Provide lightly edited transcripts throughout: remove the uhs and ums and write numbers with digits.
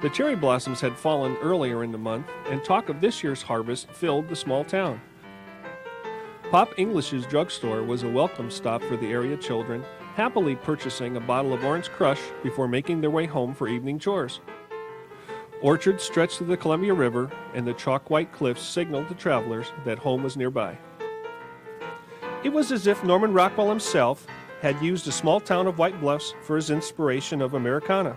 The cherry blossoms had fallen earlier in the month, and talk of this year's harvest filled the small town. Pop English's drugstore was a welcome stop for the area children, happily purchasing a bottle of Orange Crush before making their way home for evening chores. Orchards stretched to the Columbia River, and the chalk-white cliffs signaled to travelers that home was nearby. It was as if Norman Rockwell himself had used the small town of White Bluffs for his inspiration of Americana.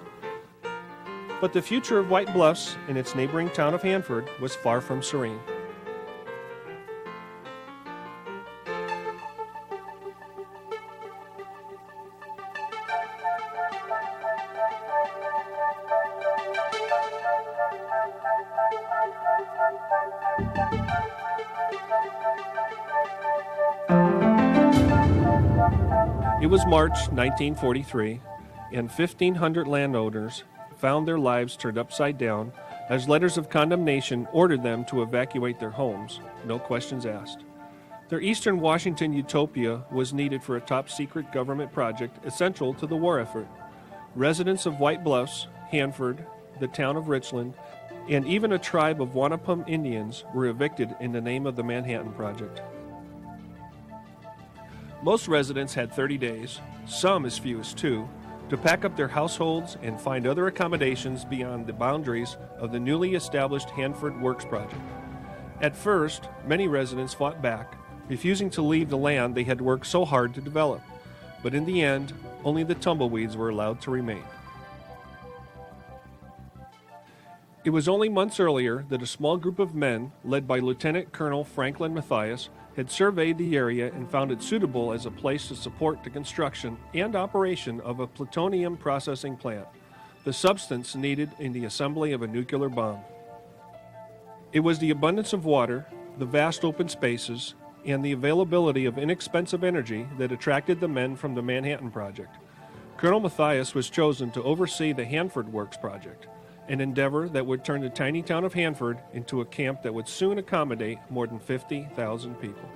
But the future of White Bluffs and its neighboring town of Hanford was far from serene. It was March 1943, and 1,500 landowners found their lives turned upside down as letters of condemnation ordered them to evacuate their homes, no questions asked. Their eastern Washington utopia was needed for a top-secret government project essential to the war effort. Residents of White Bluffs, Hanford, the town of Richland, and even a tribe of Wanapum Indians were evicted in the name of the Manhattan Project. Most residents had 30 days, some as few as 2, to pack up their households and find other accommodations beyond the boundaries of the newly established Hanford Works Project. At first, many residents fought back, refusing to leave the land they had worked so hard to develop. But in the end, only the tumbleweeds were allowed to remain. It was only months earlier that a small group of men, led by Lieutenant Colonel Franklin Matthias, had surveyed the area and found it suitable as a place to support the construction and operation of a plutonium processing plant, the substance needed in the assembly of a nuclear bomb. It was the abundance of water, the vast open spaces, and the availability of inexpensive energy that attracted the men from the Manhattan Project. Colonel Matthias was chosen to oversee the Hanford Works Project, an endeavor that would turn the tiny town of Hanford into a camp that would soon accommodate more than 50,000 people.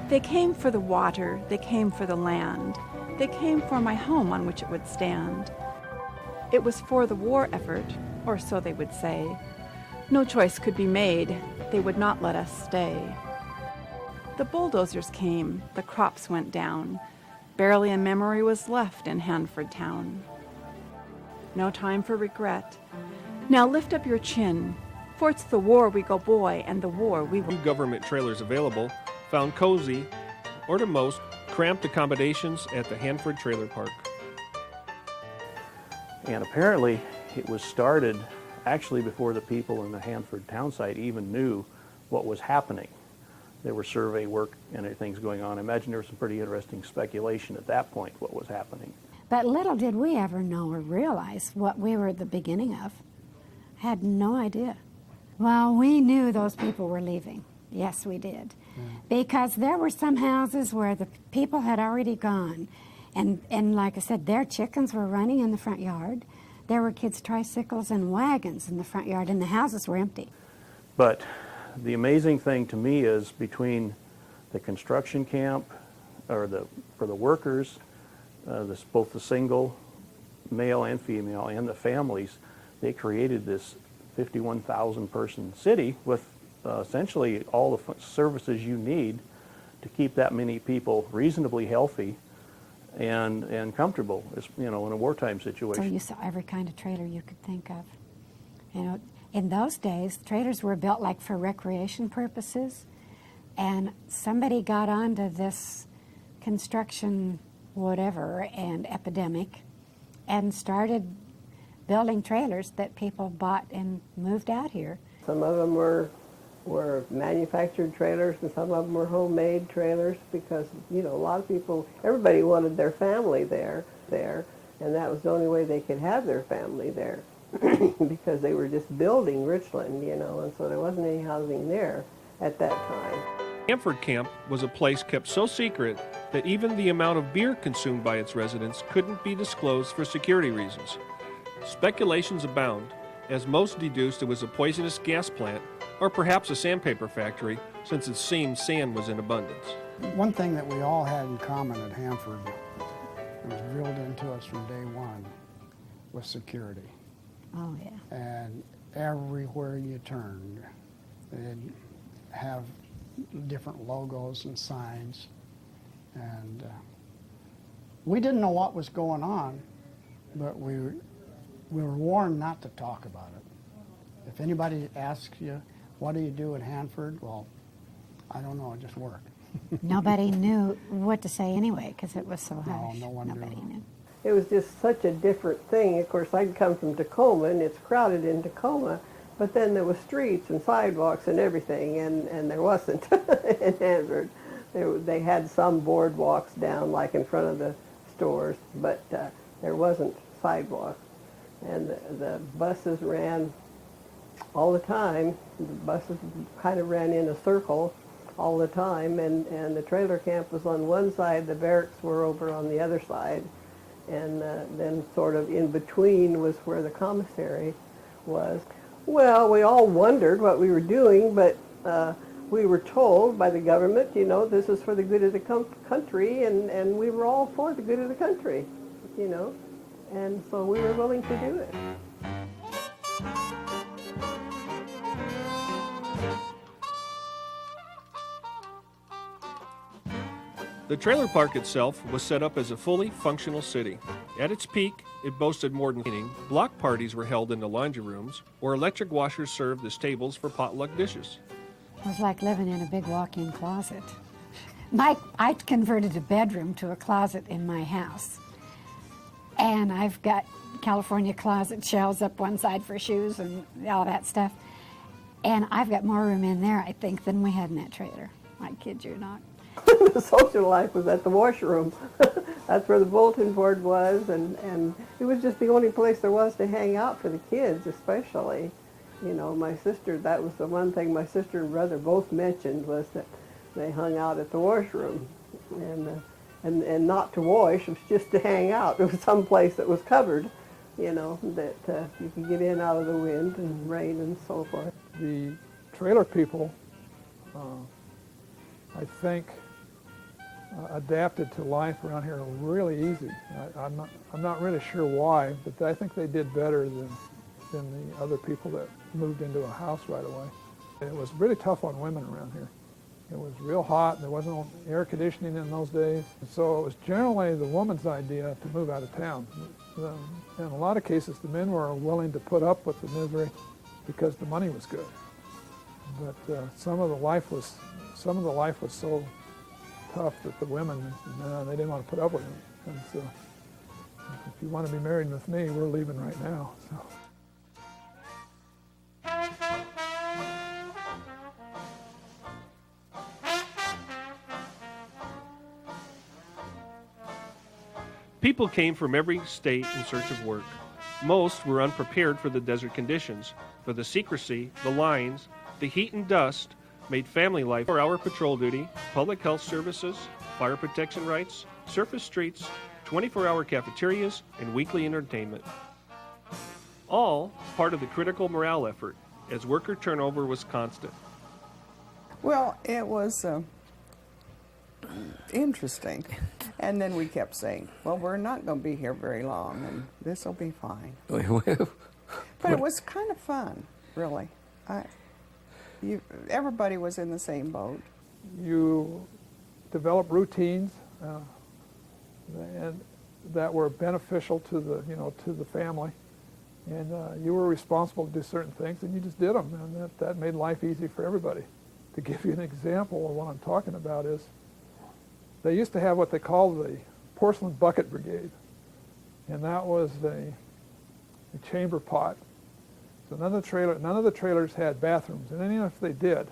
They came for the water, they came for the land, they came for my home on which it would stand. It was for the war effort, or so they would say. No choice could be made, they would not let us stay. The bulldozers came, the crops went down. Barely a memory was left in Hanford town. No time for regret. Now lift up your chin, for it's the war we go, boy, and the war we will. Government trailers available found cozy, or to most, cramped accommodations at the Hanford Trailer Park. And apparently it was started actually before the people in the Hanford town site even knew what was happening. There were survey work and things going on. I imagine there was some pretty interesting speculation at that point what was happening. But little did we ever know or realize what we were at the beginning of. Had no idea. Well, we knew those people were leaving. Yes, we did. Because there were some houses where the people had already gone. And like I said, their chickens were running in the front yard. There were kids' tricycles and wagons in the front yard, and the houses were empty. But the amazing thing to me is between the construction camp, or for the workers, both the single, male and female, and the families, they created this 51,000 person city with essentially all the services you need to keep that many people reasonably healthy and comfortable, in a wartime situation. So you saw every kind of trailer you could think of. In those days, trailers were built like for recreation purposes, and somebody got onto this construction whatever and epidemic and started building trailers that people bought and moved out here. Some of them were manufactured trailers, and some of them were homemade trailers because, a lot of people, everybody wanted their family there, and that was the only way they could have their family there. Because they were just building Richland, and so there wasn't any housing there at that time. Hanford Camp was a place kept so secret that even the amount of beer consumed by its residents couldn't be disclosed for security reasons. Speculations abound, as most deduced it was a poisonous gas plant, or perhaps a sandpaper factory, since it seemed sand was in abundance. One thing that we all had in common at Hanford, it was drilled into us from day one, was security. Oh, yeah. And everywhere you turned, they'd have different logos and signs. And we didn't know what was going on, but we were warned not to talk about it. If anybody asks you, what do you do at Hanford? Well, I don't know, I just work. Nobody knew what to say anyway because it was so hush. No one Nobody knew. knew. It was just such a different thing. Of course, I'd come from Tacoma, and it's crowded in Tacoma, but then there was streets and sidewalks and everything, and there wasn't in Hanford. They had some boardwalks down, like in front of the stores, but there wasn't sidewalks. And the buses ran all the time. The buses kind of ran in a circle all the time, and the trailer camp was on one side, the barracks were over on the other side, and then sort of in between was where the commissary was. Well, we all wondered what we were doing, but we were told by the government, you know, this is for the good of the country, and we were all for the good of the country, you know, and so we were willing to do it. The trailer park itself was set up as a fully functional city. At its peak, it boasted more than cleaning. Block parties were held in the laundry rooms, or electric washers served as tables for potluck dishes. It was like living in a big walk-in closet. I converted a bedroom to a closet in my house. And I've got California closet shelves up one side for shoes and all that stuff. And I've got more room in there, I think, than we had in that trailer. I kid you not. The social life was at the washroom. That's where the bulletin board was, and it was just the only place there was to hang out for the kids, especially. You know, my sister, that was the one thing my sister and brother both mentioned, was that they hung out at the washroom. And not to wash, it was just to hang out. It was some place that was covered, you know, that you could get in out of the wind and rain and so forth. The trailer people, I think, adapted to life around here really easy. I'm not really sure why, but I think they did better than the other people that moved into a house right away. It was really tough on women around here. It was real hot. There wasn't air conditioning in those days. So it was generally the woman's idea to move out of town. In a lot of cases, the men were willing to put up with the misery because the money was good. But some of the life was so tough that the women, they didn't want to put up with it. And so, if you want to be married with me, we're leaving right now. So. People came from every state in search of work. Most were unprepared for the desert conditions, for the secrecy, the lines, the heat and dust made family life 4-hour patrol duty, public health services, fire protection rights, surface streets, 24-hour cafeterias, and weekly entertainment. All part of the critical morale effort, as worker turnover was constant. Well, it was interesting. And then we kept saying, well, we're not going to be here very long, and this will be fine. But it was kind of fun, really. Everybody was in the same boat. You develop routines and that were beneficial to the family, and you were responsible to do certain things, and you just did them, and that made life easy for everybody. To give you an example of what I'm talking about is, they used to have what they called the porcelain bucket brigade, and that was a chamber pot. So none of the trailers had bathrooms, and even if they did,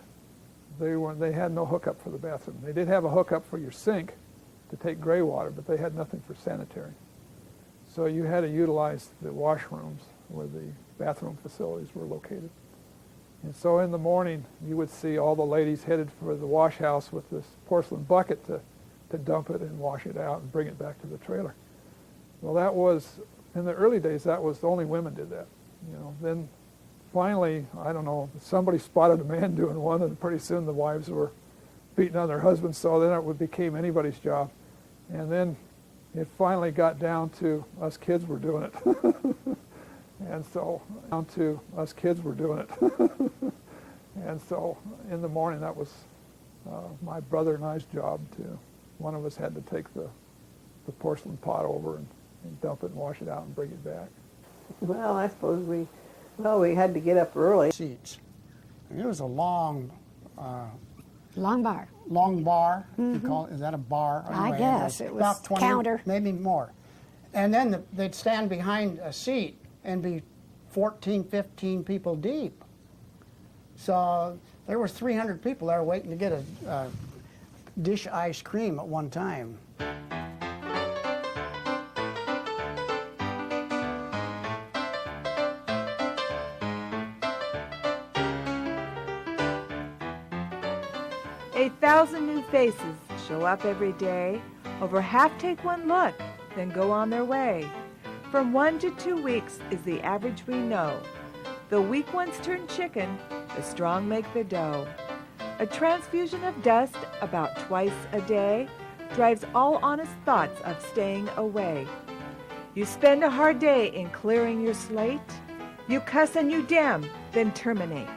they had no hookup for the bathroom. They did have a hookup for your sink to take gray water, but they had nothing for sanitary. So you had to utilize the washrooms where the bathroom facilities were located. And so in the morning, you would see all the ladies headed for the wash house with this porcelain bucket to dump it and wash it out and bring it back to the trailer. Well, that was, in the early days, that was only women did that. Then finally, I don't know, somebody spotted a man doing one, and pretty soon the wives were beating on their husbands, so then it became anybody's job. And then it finally got down to us kids were doing it. And so And so in the morning, that was my brother and I's job to, one of us had to take the porcelain pot over and dump it and wash it out and bring it back. Well, I suppose we had to get up early. Seats. It was a long Long bar. You call it, is that a bar? I Anyway, guess it was about 20, counter. maybe more. And then they'd stand behind a seat and be 14, 15 people deep. So there was 300 people there waiting to get a dish of ice cream at one time. A 1,000 new faces show up every day. Over half take one look, then go on their way. From 1 to 2 weeks is the average we know. The weak ones turn chicken, the strong make the dough. A transfusion of dust about twice a day drives all honest thoughts of staying away. You spend a hard day in clearing your slate. You cuss and you damn, then terminate.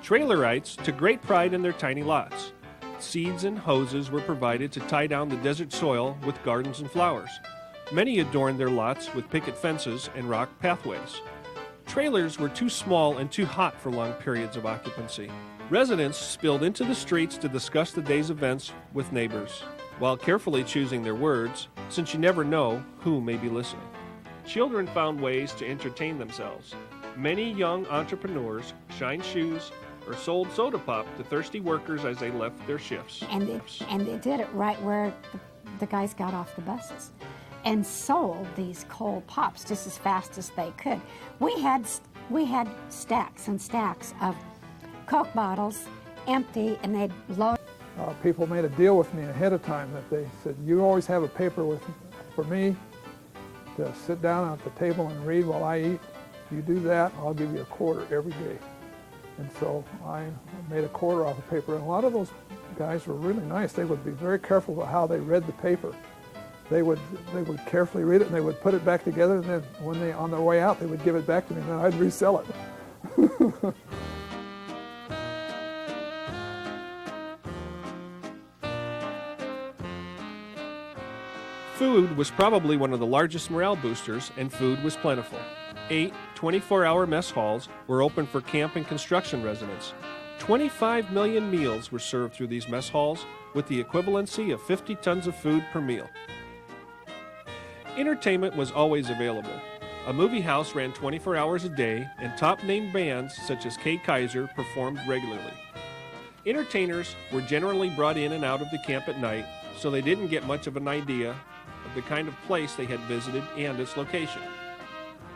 Trailerites took great pride in their tiny lots. Seeds and hoses were provided to tie down the desert soil with gardens and flowers. Many adorned their lots with picket fences and rock pathways. Trailers were too small and too hot for long periods of occupancy. Residents spilled into the streets to discuss the day's events with neighbors, while carefully choosing their words, since you never know who may be listening. Children found ways to entertain themselves. Many young entrepreneurs shined shoes or sold soda pop to thirsty workers as they left their shifts. And they did it right where the guys got off the buses and sold these cold pops just as fast as they could. We had stacks and stacks of Coke bottles empty, and they'd load. People made a deal with me ahead of time that they said, you always have a paper for me to sit down at the table and read while I eat. If you do that, I'll give you a quarter every day. And so I made a quarter off of paper, and a lot of those guys were really nice. They would be very careful about how they read the paper. They would carefully read it, and they would put it back together, and then when they on their way out, they would give it back to me, and then I'd resell it. Food was probably one of the largest morale boosters, and food was plentiful. 8 24-hour mess halls were open for camp and construction residents. 25 million meals were served through these mess halls, with the equivalency of 50 tons of food per meal. Entertainment was always available. A movie house ran 24 hours a day, and top-name bands such as Kay Kaiser performed regularly. Entertainers were generally brought in and out of the camp at night, so they didn't get much of an idea of the kind of place they had visited and its location.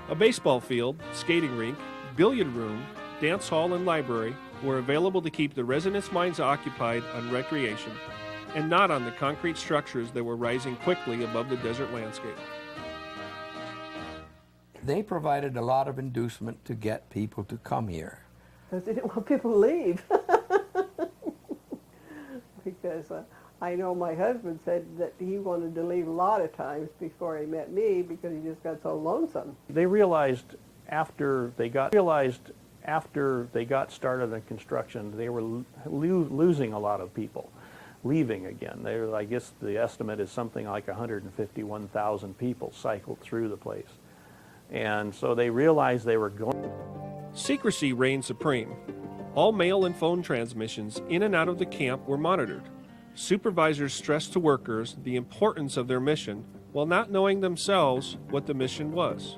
A baseball field, skating rink, billiard room, dance hall, and library were available to keep the residents' minds occupied on recreation and not on the concrete structures that were rising quickly above the desert landscape. They provided a lot of inducement to get people to come here. Because they didn't want people to leave. Because I know my husband said that he wanted to leave a lot of times before he met me because he just got so lonesome. They realized after they got started in construction, they were losing a lot of people, leaving again. I guess the estimate is something like 151,000 people cycled through the place. And so they realized they were going. Secrecy reigned supreme. All mail and phone transmissions in and out of the camp were monitored. Supervisors stressed to workers the importance of their mission while not knowing themselves what the mission was.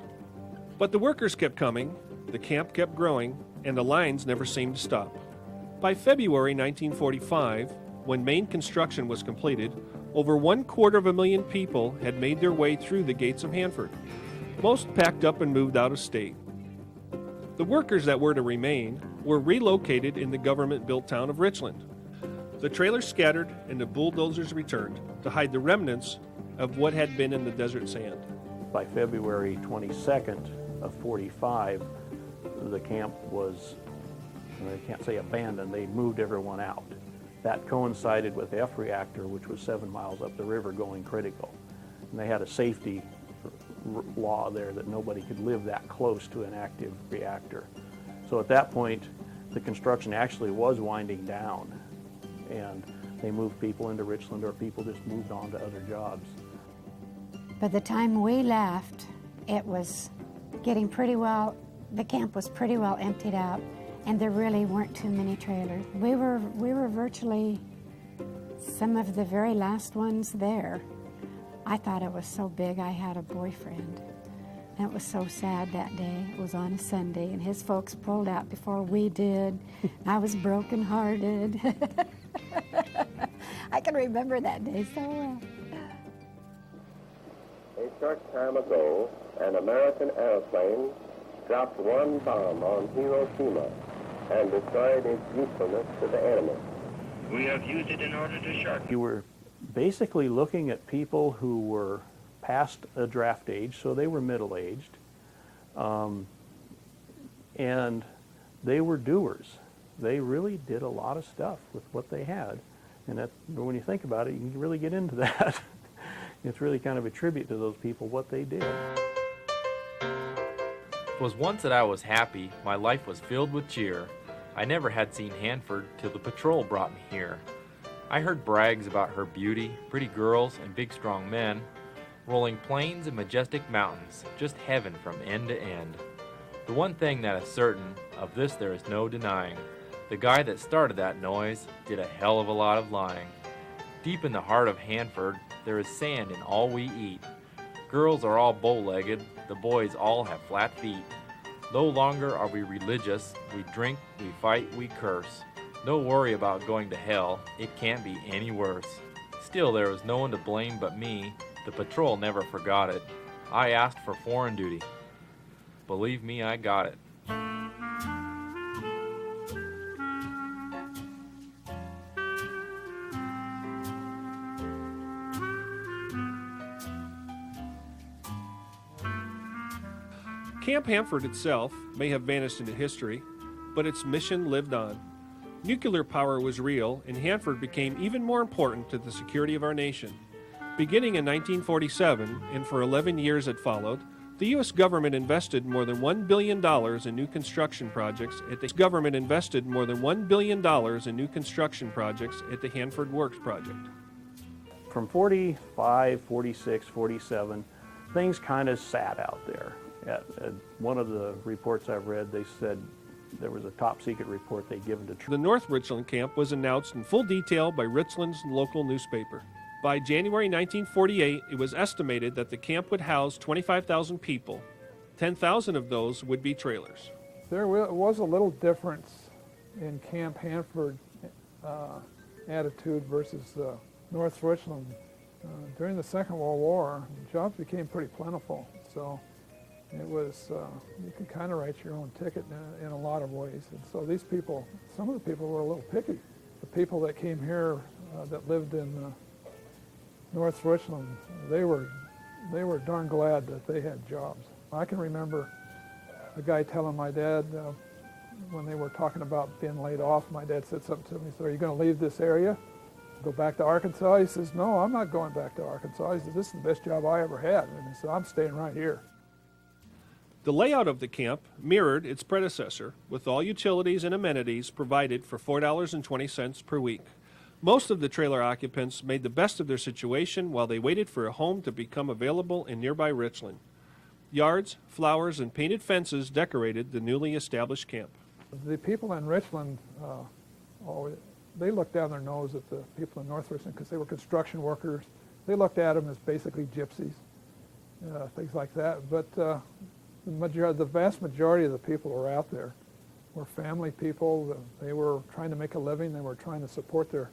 But the workers kept coming, the camp kept growing, and the lines never seemed to stop. By February 1945, when main construction was completed, over 250,000 people had made their way through the gates of Hanford. Most packed up and moved out of state. The workers that were to remain were relocated in the government-built town of Richland. The trailers scattered and the bulldozers returned to hide the remnants of what had been in the desert sand. By February 22nd of 45, the camp was and I can't say abandoned, they moved everyone out. That coincided with the F reactor, which was 7 miles up the river going critical. And they had a safety law there that nobody could live that close to an active reactor. So at that point, the construction actually was winding down, and they moved people into Richland, or people just moved on to other jobs. By the time we left, it was getting pretty well, the camp was pretty well emptied out, and there really weren't too many trailers. We were virtually some of the very last ones there. I thought it was so big I had a boyfriend. And it was so sad that day. It was on a Sunday, and his folks pulled out before we did. I was brokenhearted. I can remember that day so well. A short time ago, an American airplane dropped one bomb on Hiroshima and destroyed its usefulness to the enemy. We have used it in order to sharpen. You were basically looking at people who were past a draft age, so they were middle-aged, and they were doers. They really did a lot of stuff with what they had, and that, when you think about it, you can really get into that. It's really kind of a tribute to those people, what they did. It was once that I was happy, my life was filled with cheer. I never had seen Hanford till the patrol brought me here. I heard brags about her beauty, pretty girls, and big strong men, rolling plains and majestic mountains, just heaven from end to end. The one thing that is certain, of this there is no denying, the guy that started that noise did a hell of a lot of lying. Deep in the heart of Hanford, there is sand in all we eat. Girls are all bow-legged, the boys all have flat feet. No longer are we religious, we drink, we fight, we curse. No worry about going to hell, it can't be any worse. Still, there was no one to blame but me. The patrol never forgot it. I asked for foreign duty. Believe me, I got it. Camp Hanford itself may have vanished into history, but its mission lived on. Nuclear power was real, and Hanford became even more important to the security of our nation. Beginning in 1947, and for 11 years it followed, the U.S. government invested more than $1 billion in new construction projects at the Hanford Works project. From 45, 46, 47, things kind of sat out there. At one of the reports I've read, they said there was a top secret report they'd given to the North Richland camp was announced in full detail by Richland's local newspaper. By January 1948, it was estimated that the camp would house 25,000 people. 10,000 of those would be trailers. There was a little difference in Camp Hanford attitude versus North Richland. During the Second World War, jobs became pretty plentiful, so it was, you could kind of write your own ticket in a lot of ways. And so these people, some of the people were a little picky. The people that came here that lived in North Richland, they were darn glad that they had jobs. I can remember a guy telling my dad when they were talking about being laid off, my dad said something to me, he said, "Are you going to leave this area? Go back to Arkansas?" He says, "No, I'm not going back to Arkansas." He says, "This is the best job I ever had." And he said, "I'm staying right here." The layout of the camp mirrored its predecessor, with all utilities and amenities provided for $4.20 per week. Most of the trailer occupants made the best of their situation while they waited for a home to become available in nearby Richland. Yards, flowers, and painted fences decorated the newly established camp. The people in Richland, they looked down their nose at the people in North Richland because they were construction workers. They looked at them as basically gypsies, things like that. But the vast majority of the people who were out there were family people. They were trying to make a living. They were trying to support their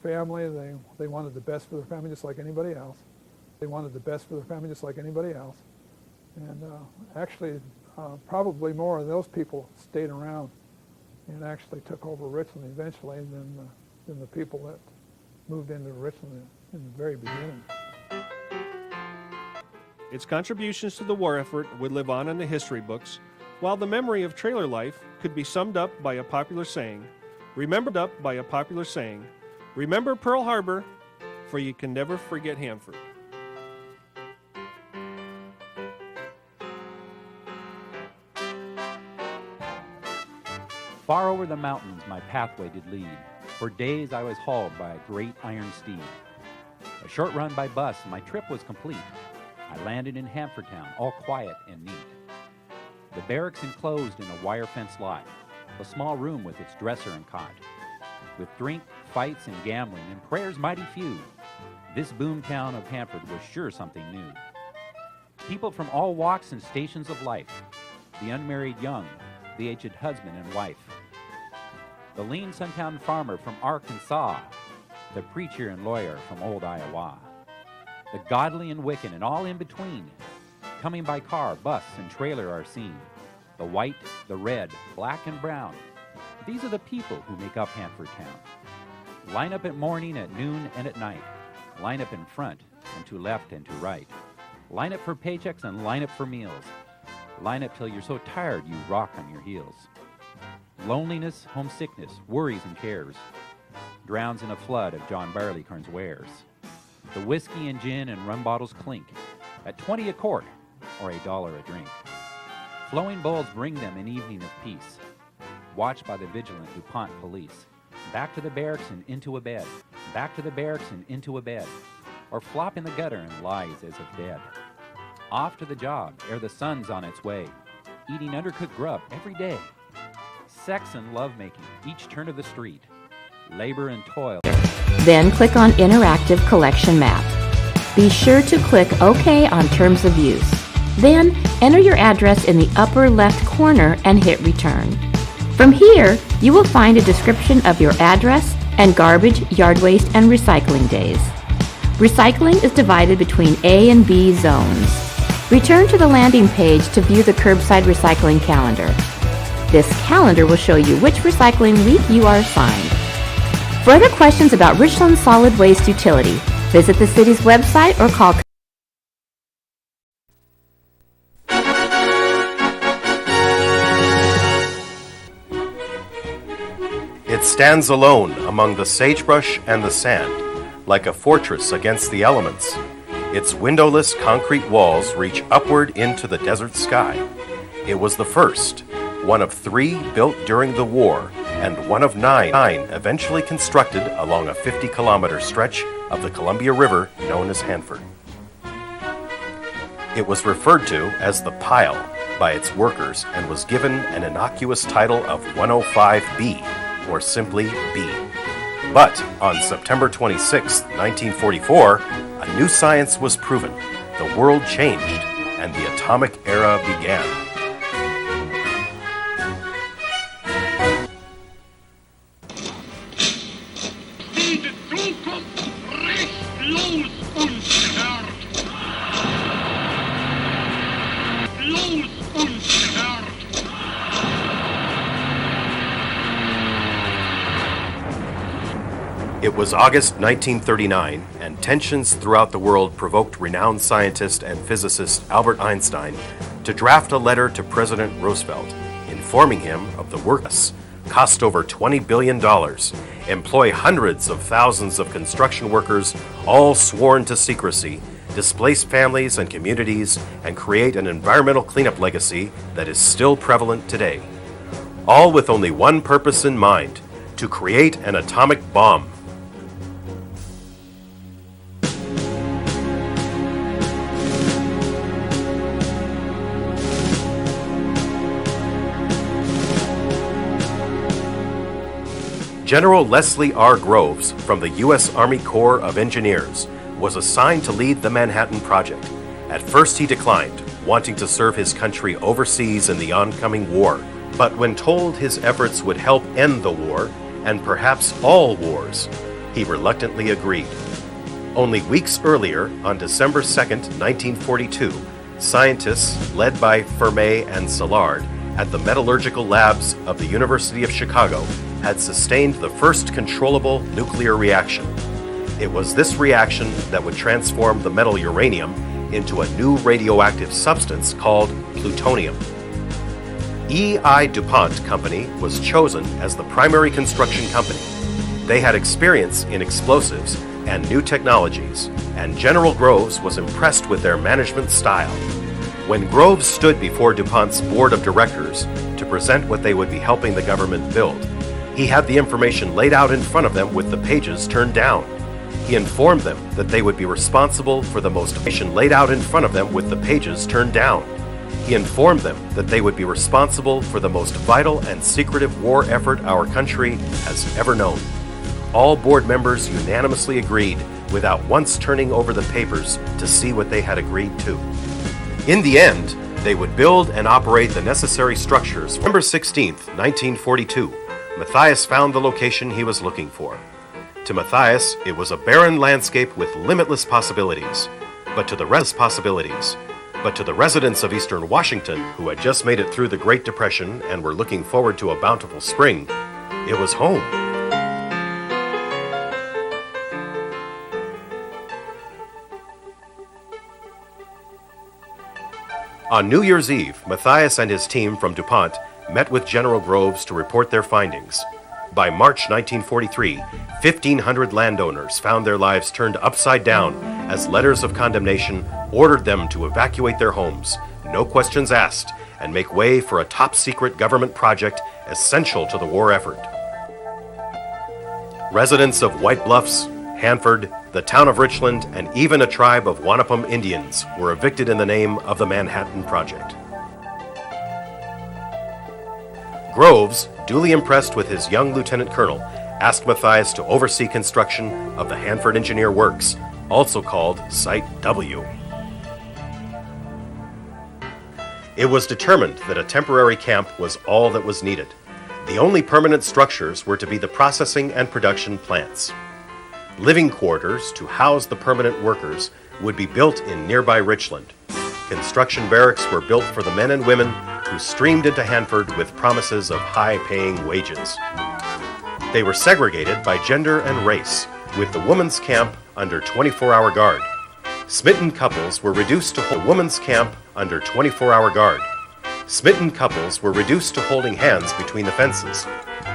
family. They wanted the best for their family just like anybody else. And actually, probably more of those people stayed around and actually took over Richland eventually than the people that moved into Richland in the very beginning. Its contributions to the war effort would live on in the history books, While the memory of trailer life could be summed up by a popular saying, remember Pearl Harbor, for you can never forget Hanford. Far over the mountains my pathway did lead. For days I was hauled by a great iron steed. A short run by bus, my trip was complete. I landed in Hanford Town, all quiet and neat. The barracks enclosed in a wire-fenced lot, a small room with its dresser and cot. With drink, fights, and gambling, and prayers mighty few, this boom town of Hanford was sure something new. People from all walks and stations of life, the unmarried young, the aged husband and wife, the lean Suntown farmer from Arkansas, the preacher and lawyer from old Iowa, the godly and wicked and all in between, coming by car, bus, and trailer are seen. The white, the red, black, and brown. These are the people who make up Hanford Town. Line up at morning, at noon, and at night. Line up in front, and to left and to right. Line up for paychecks and line up for meals. Line up till you're so tired you rock on your heels. Loneliness, homesickness, worries, and cares drowns in a flood of John Barleycorn's wares. The whiskey and gin and rum bottles clink at 20 a quart or $1 a drink. Flowing bowls bring them an evening of peace, watched by the vigilant DuPont police. Back to the barracks and into a bed, back to the barracks and into a bed, or flop in the gutter and lies as if dead. Off to the job ere the sun's on its way, eating undercooked grub every day. Sex and lovemaking each turn of the street, labor and toil. Then click on Interactive Collection Map. Be sure to click OK on Terms of Use. Then enter your address in the upper left corner and hit Return. From here, you will find a description of your address and garbage, yard waste, and recycling days. Recycling is divided between A and B zones. Return to the landing page to view the curbside recycling calendar. This calendar will show you which recycling week you are assigned. For other questions about Richland Solid Waste Utility, visit the city's website or call. It stands alone among the sagebrush and the sand, like a fortress against the elements. Its windowless concrete walls reach upward into the desert sky. It was the first, one of 3 built during the war, and one of 9 eventually constructed along a 50-kilometer stretch of the Columbia River known as Hanford. It was referred to as the Pile by its workers and was given an innocuous title of 105B, or simply B. But on September 26, 1944, a new science was proven, the world changed, and the atomic era began. It was August 1939, and tensions throughout the world provoked renowned scientist and physicist Albert Einstein to draft a letter to President Roosevelt, informing him of the works, cost over $20 billion, employ hundreds of thousands of construction workers, all sworn to secrecy, displace families and communities, and create an environmental cleanup legacy that is still prevalent today. All with only one purpose in mind, to create an atomic bomb. General Leslie R. Groves from the U.S. Army Corps of Engineers was assigned to lead the Manhattan Project. At first he declined, wanting to serve his country overseas in the oncoming war. But when told his efforts would help end the war, and perhaps all wars, he reluctantly agreed. Only weeks earlier, on December 2nd, 1942, scientists led by Fermi and Szilard at the metallurgical labs of the University of Chicago had sustained the first controllable nuclear reaction. It was this reaction that would transform the metal uranium into a new radioactive substance called plutonium. E.I. DuPont Company was chosen as the primary construction company. They had experience in explosives and new technologies, and General Groves was impressed with their management style. When Groves stood before DuPont's board of directors to present what they would be helping the government build, he had the information laid out in front of them with the pages turned down. He informed them that they would be responsible for the most laid out in front of them with the pages turned down. He informed them that they would be responsible for the most vital and secretive war effort our country has ever known. All board members unanimously agreed without once turning over the papers to see what they had agreed to. In the end, they would build and operate the necessary structures. November 16th, 1942, Matthias found the location he was looking for. To Matthias, it was a barren landscape with limitless possibilities. But to the residents of Eastern Washington, who had just made it through the Great Depression and were looking forward to a bountiful spring, it was home. On New Year's Eve, Matthias and his team from DuPont met with General Groves to report their findings. By March 1943, 1,500 landowners found their lives turned upside down as letters of condemnation ordered them to evacuate their homes, no questions asked, and make way for a top-secret government project essential to the war effort. Residents of White Bluffs, Hanford, the town of Richland, and even a tribe of Wanapum Indians were evicted in the name of the Manhattan Project. Groves, duly impressed with his young lieutenant colonel, asked Matthias to oversee construction of the Hanford Engineer Works, also called Site W. It was determined that a temporary camp was all that was needed. The only permanent structures were to be the processing and production plants. Living quarters to house the permanent workers would be built in nearby Richland. Construction barracks were built for the men and women who streamed into Hanford with promises of high-paying wages. They were segregated by gender and race, with the women's camp under 24-hour guard. Smitten couples were reduced to women's camp under 24-hour guard. Smitten couples were reduced to holding hands between the fences.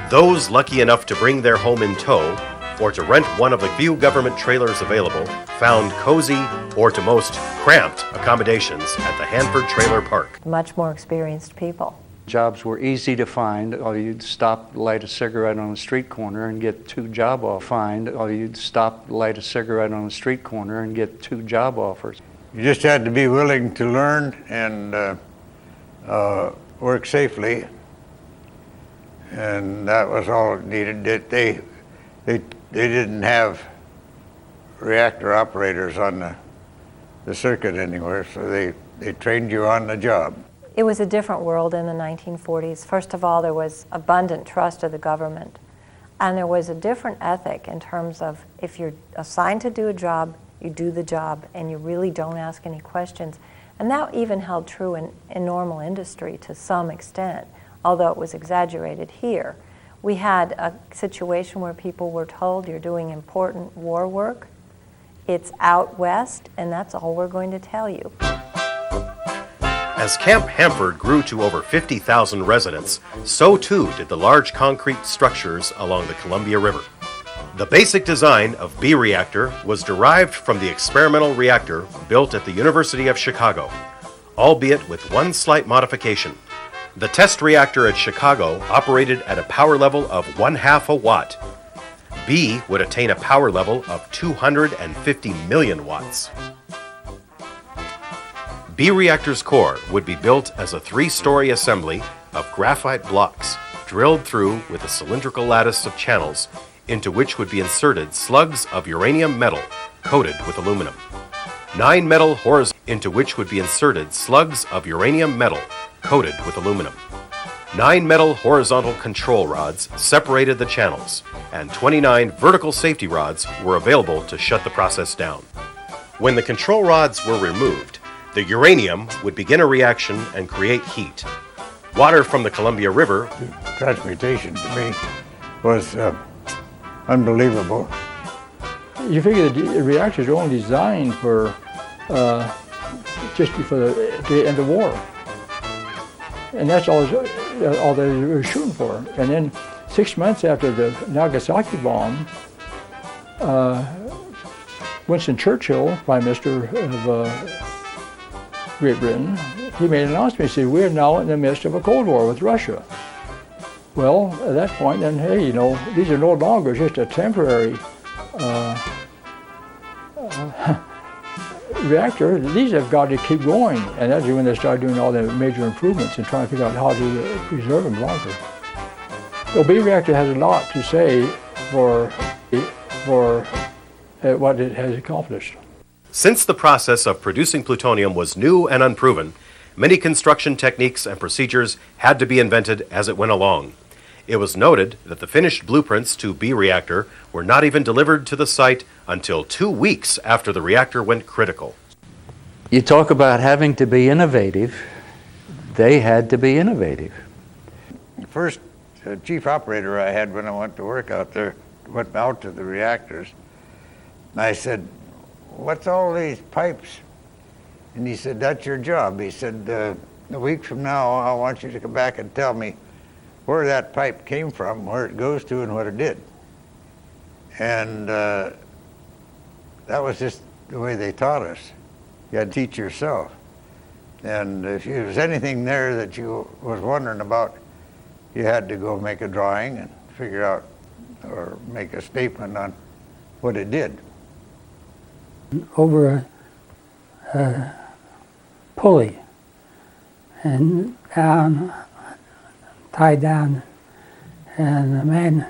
Those lucky enough to bring their home in tow or to rent one of the few government trailers available found cozy, or to most, cramped accommodations at the Hanford Trailer Park. Much more experienced people. Jobs were easy to find. Or you'd stop, light a cigarette on a street corner and get 2 job offers. Or you'd stop, light a cigarette on a street corner and get 2 job offers. You just had to be willing to learn and work safely, and that was all needed. They didn't have reactor operators on the circuit anywhere, so they trained you on the job. It was a different world in the 1940s. First of all, there was abundant trust of the government, and there was a different ethic in terms of if you're assigned to do a job, you do the job, and you really don't ask any questions. And that even held true in normal industry to some extent, although it was exaggerated here. We had a situation where people were told, you're doing important war work, it's out west, and that's all we're going to tell you. As Camp Hanford grew to over 50,000 residents, so too did the large concrete structures along the Columbia River. The basic design of B reactor was derived from the experimental reactor built at the University of Chicago, albeit with one slight modification. The test reactor at Chicago operated at a power level of 1/2 a watt. B would attain a power level of 250 million watts. B reactor's core would be built as a 3-story assembly of graphite blocks drilled through with a cylindrical lattice of channels into which would be inserted slugs of uranium metal coated with aluminum. 9 metal horizontal into which would be inserted slugs of uranium metal coated with aluminum. 9 metal horizontal control rods separated the channels, and 29 vertical safety rods were available to shut the process down. When the control rods were removed, the uranium would begin a reaction and create heat. Water from the Columbia River. Transmutation to me was unbelievable. You figure the reactors are only designed for just to end the war. And that's all all they were shooting for. And then 6 months after the Nagasaki bomb, Winston Churchill, Prime Minister of Great Britain, he made an announcement. He said, "We're now in the midst of a Cold War with Russia." Well, at that point, then, hey, you know, these are no longer just a temporary reactor. These have got to keep going. And that's when they started doing all the major improvements and trying to figure out how to preserve them longer. The B reactor has a lot to say for what it has accomplished. Since the process of producing plutonium was new and unproven, many construction techniques and procedures had to be invented as it went along. It was noted that the finished blueprints to B reactor were not even delivered to the site until 2 weeks after the reactor went critical. You talk about having to be innovative. They had to be innovative. The first chief operator I had when I went to work out there went out to the reactors. And I said, "What's all these pipes?" And he said, "That's your job." He said, "A week from now, I want you to come back and tell me where that pipe came from, where it goes to, and what it did." And that was just the way they taught us. You had to teach yourself. And if there was anything there that you was wondering about, you had to go make a drawing and figure out or make a statement on what it did. Over a pulley and down, tied down, and the man,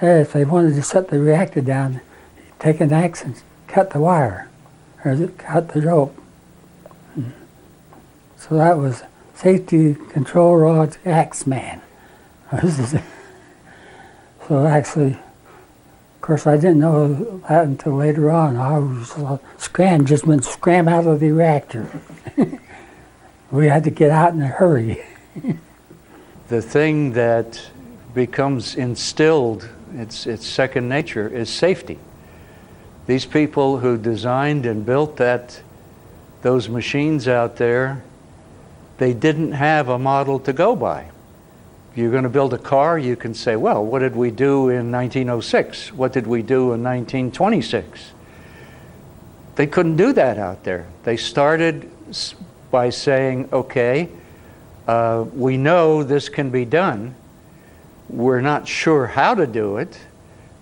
if they wanted to set the reactor down, he'd take an axe and cut the wire, or cut the rope. So that was safety control rods axe man. So actually, of course, I didn't know that until later on. I was just went scram out of the reactor. We had to get out in a hurry. The thing that becomes instilled, it's second nature, is safety. These people who designed and built those machines out there, they didn't have a model to go by. If you're going to build a car, you can say, well, what did we do in 1906? What did we do in 1926? They couldn't do that out there. They started by saying, okay, we know this can be done. We're not sure how to do it,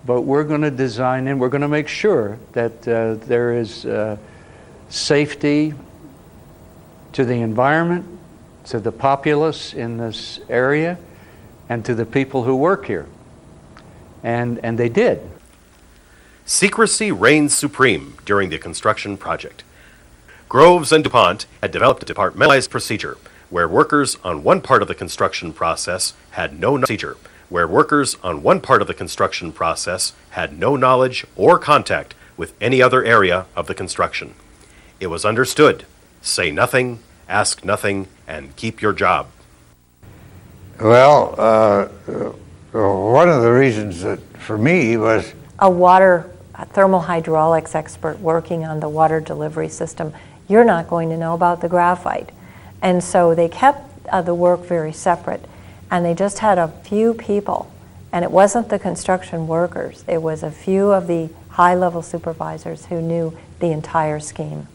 but we're going to design and we're going to make sure that there is safety to the environment, to the populace in this area, and to the people who work here. And they did. Secrecy reigned supreme during the construction project. Groves and DuPont had developed a departmentalized procedure where workers on one part of the construction process had no knowledge or contact with any other area of the construction. It was understood: say nothing, ask nothing, and keep your job. Well, one of the reasons that for me was a thermal hydraulics expert working on the water delivery system. You're not going to know about the graphite. And so they kept the work very separate, and they just had a few people. And it wasn't the construction workers. It was a few of the high-level supervisors who knew the entire scheme.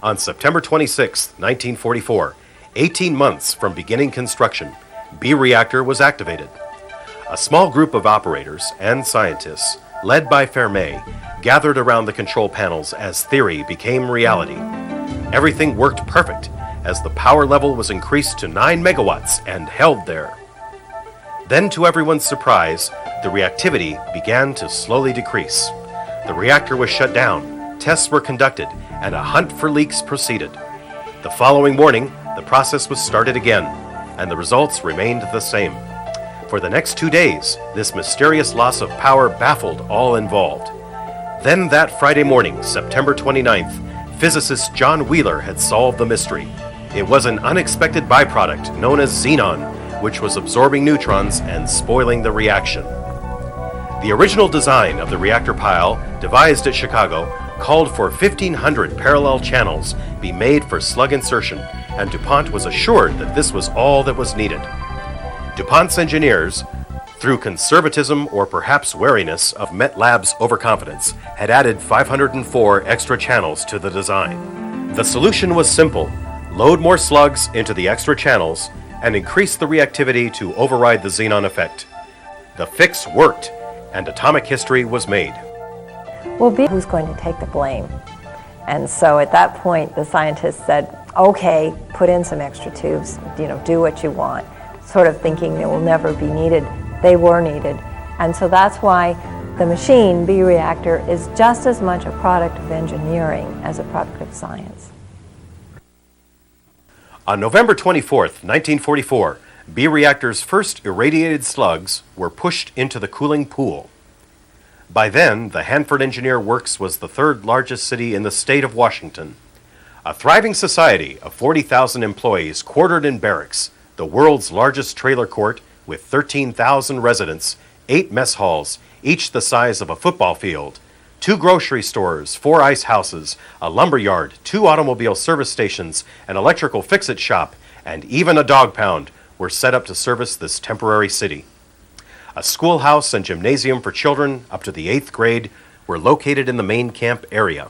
On September 26, 1944, 18 months from beginning construction, B reactor was activated. A small group of operators and scientists, led by Fermi, gathered around the control panels as theory became reality. Everything worked perfect as the power level was increased to 9 megawatts and held there. Then, to everyone's surprise, the reactivity began to slowly decrease. The reactor was shut down, tests were conducted, and a hunt for leaks proceeded. The following morning, the process was started again, and the results remained the same. For the next 2 days, this mysterious loss of power baffled all involved. Then that Friday morning, September 29th, physicist John Wheeler had solved the mystery. It was an unexpected byproduct known as xenon, which was absorbing neutrons and spoiling the reaction. The original design of the reactor pile, devised at Chicago, called for 1,500 parallel channels be made for slug insertion, and DuPont was assured that this was all that was needed. DuPont's engineers, through conservatism or perhaps wariness of Met Lab's overconfidence, had added 504 extra channels to the design. The solution was simple: load more slugs into the extra channels and increase the reactivity to override the xenon effect. The fix worked, and atomic history was made. Well, who's going to take the blame? And so at that point, the scientists said, okay, put in some extra tubes, do what you want, sort of thinking they will never be needed. They were needed. And so that's why the machine, B reactor, is just as much a product of engineering as a product of science. On November 24th, 1944, B reactor's first irradiated slugs were pushed into the cooling pool. By then, the Hanford Engineer Works was the third largest city in the state of Washington. A thriving society of 40,000 employees quartered in barracks, the world's largest trailer court with 13,000 residents, 8 mess halls, each the size of a football field, 2 grocery stores, 4 ice houses, a lumber yard, 2 automobile service stations, an electrical fix-it shop, and even a dog pound were set up to service this temporary city. A schoolhouse and gymnasium for children up to the 8th grade were located in the main camp area.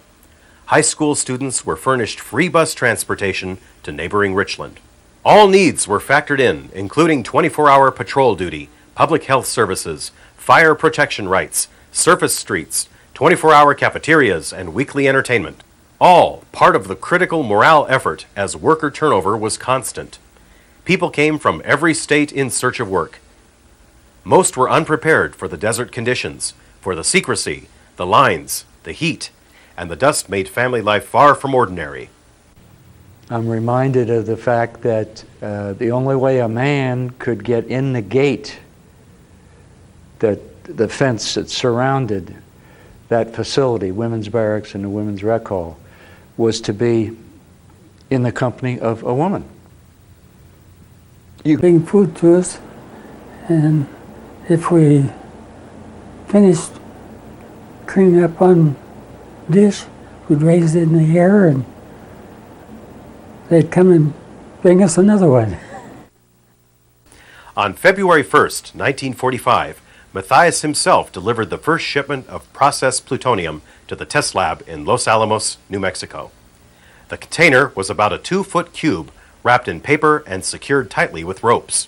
High school students were furnished free bus transportation to neighboring Richland. All needs were factored in, including 24-hour patrol duty, public health services, fire protection rights, surface streets, 24-hour cafeterias, and weekly entertainment. All part of the critical morale effort as worker turnover was constant. People came from every state in search of work. Most were unprepared for the desert conditions, for the secrecy, the lines, the heat, and the dust made family life far from ordinary. I'm reminded of the fact that the only way a man could get in the gate, that the fence that surrounded that facility, women's barracks and the women's rec hall, was to be in the company of a woman. You bring food to us, and if we finished cleaning up one dish, we'd raise it in the air and they'd come and bring us another one. On February 1st, 1945, Mathias himself delivered the first shipment of processed plutonium to the test lab in Los Alamos, New Mexico. The container was about a 2-foot cube wrapped in paper and secured tightly with ropes.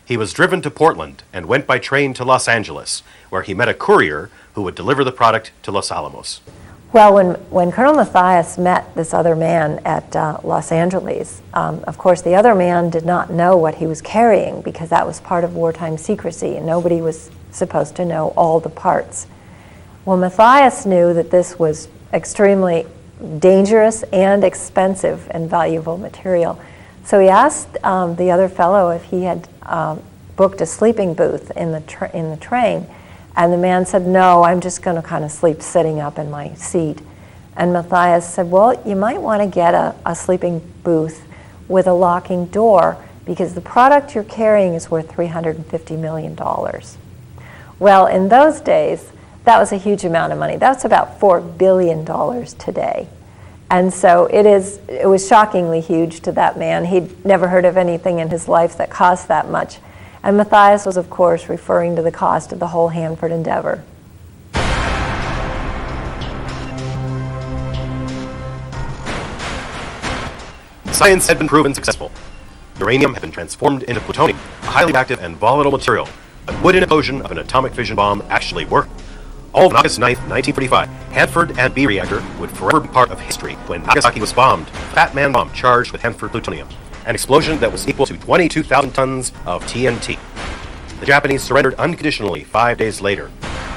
He was driven to Portland and went by train to Los Angeles, where he met a courier who would deliver the product to Los Alamos. Well, when Colonel Mathias met this other man at Los Angeles, of course the other man did not know what he was carrying because that was part of wartime secrecy and nobody was supposed to know all the parts. Well, Mathias knew that this was extremely dangerous and expensive and valuable material. So he asked the other fellow if he had booked a sleeping booth in the train, and the man said, no, I'm just going to kind of sleep sitting up in my seat. And Mathias said, well, you might want to get a sleeping booth with a locking door because the product you're carrying is worth $350 million. Well, in those days, that was a huge amount of money. That's about $4 billion today. And so it was shockingly huge to that man. He'd never heard of anything in his life that cost that much. And Mathias was, of course, referring to the cost of the whole Hanford endeavor. Science had been proven successful. Uranium had been transformed into plutonium, a highly active and volatile material. But would an implosion of an atomic fission bomb actually work? All of August 9th, 1945, Hanford and B reactor would forever be part of history when Nagasaki was bombed, Fat Man bomb charged with Hanford plutonium, an explosion that was equal to 22,000 tons of TNT. The Japanese surrendered unconditionally 5 days later.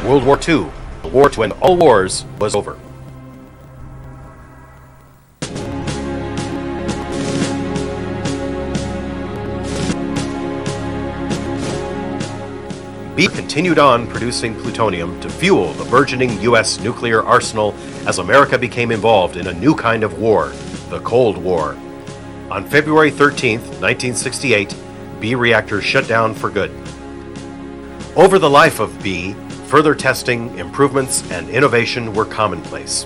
World War II, the war to end all wars, was over. B continued on producing plutonium to fuel the burgeoning U.S. nuclear arsenal as America became involved in a new kind of war, the Cold War. On February 13, 1968, B reactors shut down for good. Over the life of B, further testing, improvements, and innovation were commonplace.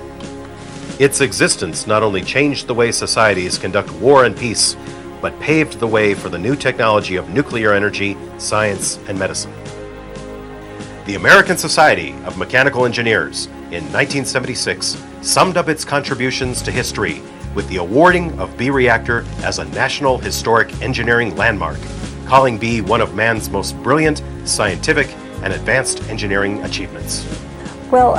Its existence not only changed the way societies conduct war and peace, but paved the way for the new technology of nuclear energy, science, and medicine. The American Society of Mechanical Engineers in 1976 summed up its contributions to history with the awarding of B reactor as a National Historic Engineering Landmark, calling B one of man's most brilliant, scientific, and advanced engineering achievements. Well,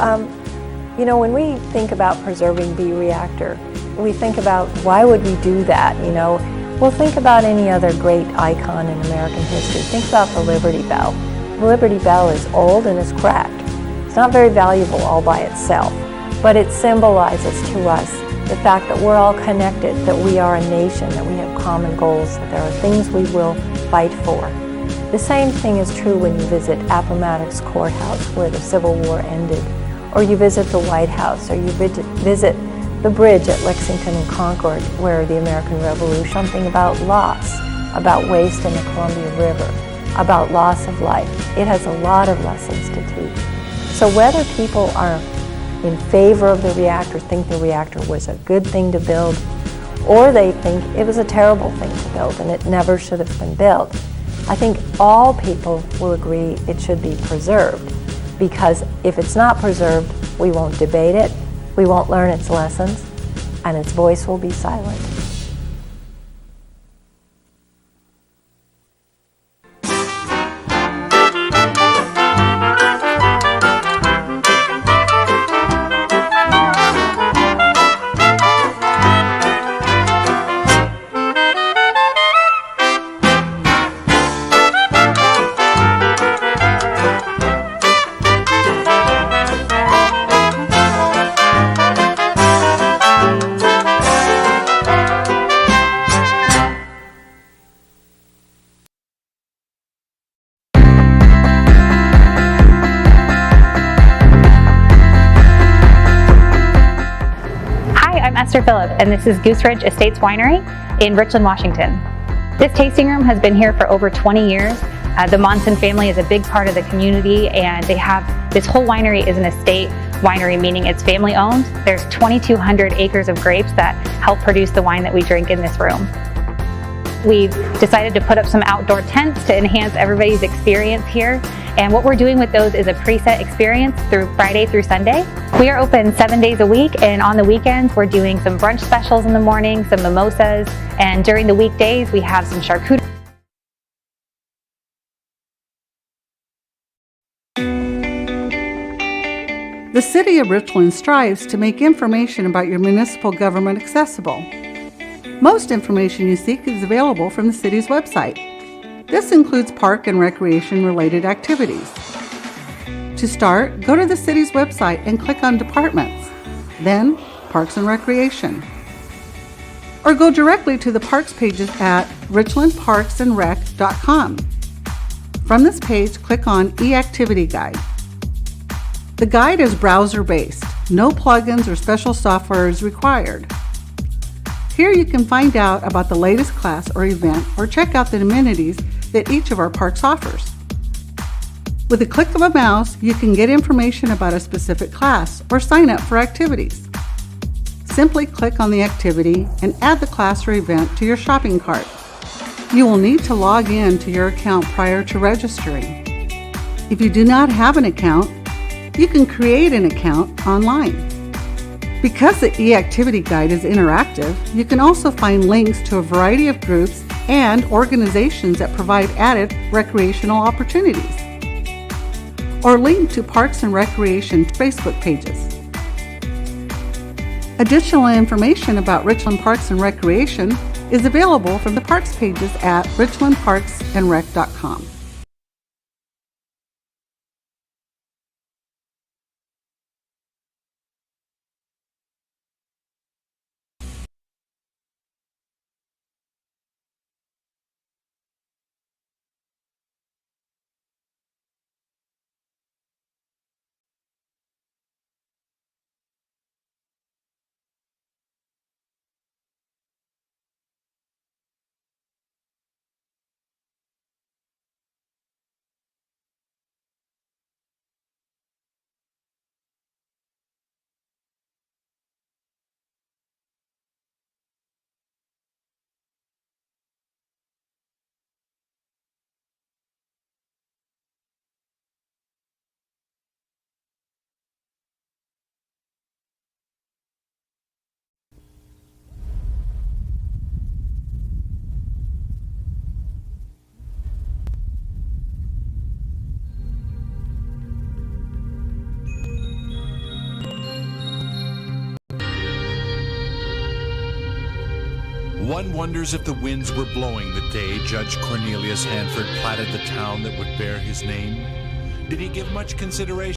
you know, when we think about preserving B reactor, we think about why would we do that, you know? Well, think about any other great icon in American history. Think about the Liberty Bell. The Liberty Bell is old and it's cracked. It's not very valuable all by itself, but it symbolizes to us the fact that we're all connected, that we are a nation, that we have common goals, that there are things we will fight for. The same thing is true when you visit Appomattox Courthouse, where the Civil War ended, or you visit the White House, or you visit the bridge at Lexington and Concord, where the American Revolution, something about loss, about waste in the Columbia River, about loss of life. It has a lot of lessons to teach. So whether people are in favor of the reactor, think the reactor was a good thing to build, or they think it was a terrible thing to build and it never should have been built, I think all people will agree it should be preserved, because if it's not preserved, we won't debate it, we won't learn its lessons, and its voice will be silent. Phillip, and this is Goose Ridge Estates Winery in Richland, Washington. This tasting room has been here for over 20 years. The Monson family is a big part of the community, and they have, this whole winery is an estate winery, meaning it's family owned. There's 2,200 acres of grapes that help produce the wine that we drink in this room. We've decided to put up some outdoor tents to enhance everybody's experience here. And what we're doing with those is a preset experience through Friday through Sunday. We are open 7 days a week, and on the weekends we're doing some brunch specials in the morning, some mimosas, and during the weekdays we have some charcuterie. The City of Richland strives to make information about your municipal government accessible. Most information you seek is available from the city's website. This includes park and recreation related activities. To start, go to the city's website and click on Departments, then Parks and Recreation. Or go directly to the parks pages at richlandparksandrec.com. From this page, click on E-Activity Guide. The guide is browser-based. No plugins or special software is required. Here you can find out about the latest class or event, or check out the amenities that each of our parks offers. With a click of a mouse, you can get information about a specific class or sign up for activities. Simply click on the activity and add the class or event to your shopping cart. You will need to log in to your account prior to registering. If you do not have an account, you can create an account online. Because the e-activity guide is interactive, you can also find links to a variety of groups and organizations that provide added recreational opportunities, or link to Parks and Recreation Facebook pages. Additional information about Richland Parks and Recreation is available from the parks pages at richlandparksandrec.com. One wonders if the winds were blowing the day Judge Cornelius Hanford platted the town that would bear his name. Did he give much consideration